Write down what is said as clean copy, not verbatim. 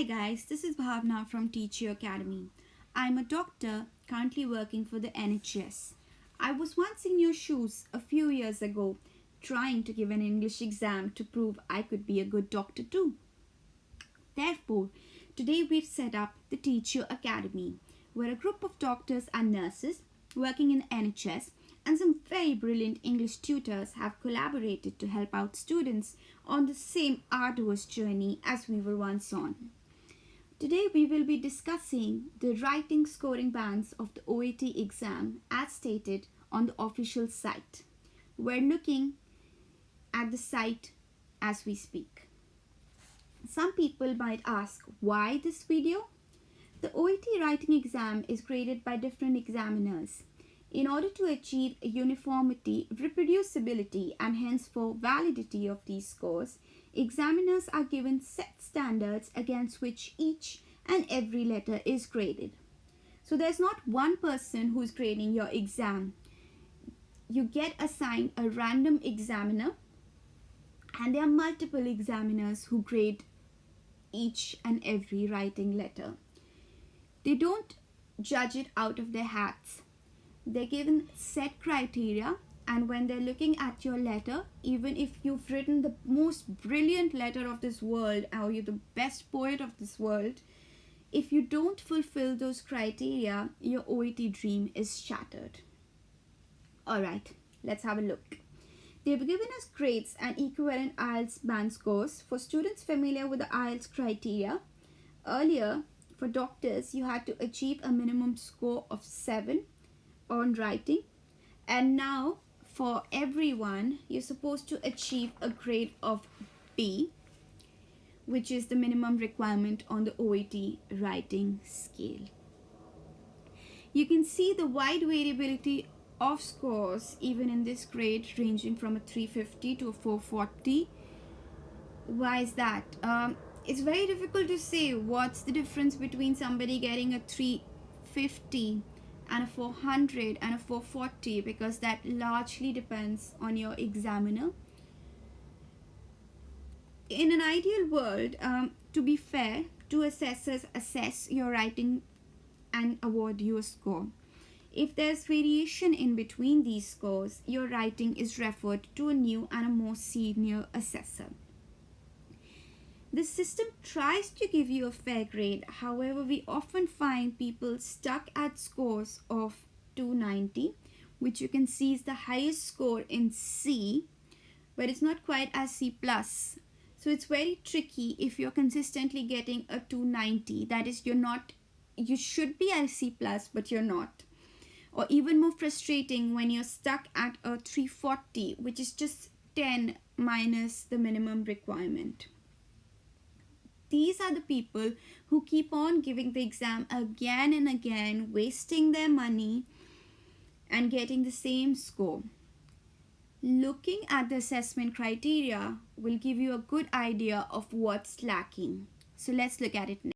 Hi guys, this is Bhavna from Teach You Academy. I'm a doctor currently working for the NHS. I was once in your shoes a few years ago trying to give an English exam to prove I could be a good doctor too. Therefore, today we've set up the Teach You Academy, where a group of doctors and nurses working in NHS and some very brilliant English tutors have collaborated to help out students on the same arduous journey as we were once on. Today we will be discussing the writing scoring bands of the OET exam as stated on the official site. We're looking at the site as we speak. Some people might ask, why this video? The OET writing exam is graded by different examiners. In order to achieve uniformity, reproducibility, and henceforth validity of these scores, examiners are given set standards against which each and every letter is graded. So there's not one person who's grading your exam. You get assigned a random examiner, and there are multiple examiners who grade each and every writing letter. They don't judge it out of their hats. They're given set criteria, and when they're looking at your letter, even if you've written the most brilliant letter of this world or you're the best poet of this world, if you don't fulfill those criteria, your OET dream is shattered. Alright, let's have a look. They've given us grades and equivalent IELTS band scores for students familiar with the IELTS criteria. Earlier, for doctors, you had to achieve a minimum score of 7 on writing, and now for everyone you're supposed to achieve a grade of B, which is the minimum requirement on the OET writing scale. You can see the wide variability of scores even in this grade, ranging from a 350 to a 440. Why is that? It's very difficult to say what's the difference between somebody getting a 350 and a 400 and a 440, because that largely depends on your examiner. In an ideal world, to be fair, two assessors assess your writing and award you a score. If there's variation in between these scores, your writing is referred to a new and a more senior assessor. The system tries to give you a fair grade. However, we often find people stuck at scores of 290, which you can see is the highest score in C, but it's not quite as C+. So it's very tricky if you're consistently getting a 290. That is, you should be at C+, but you're not. Or even more frustrating when you're stuck at a 340, which is just 10 minus the minimum requirement. These are the people who keep on giving the exam again and again, wasting their money and getting the same score. Looking at the assessment criteria will give you a good idea of what's lacking. So let's look at it now.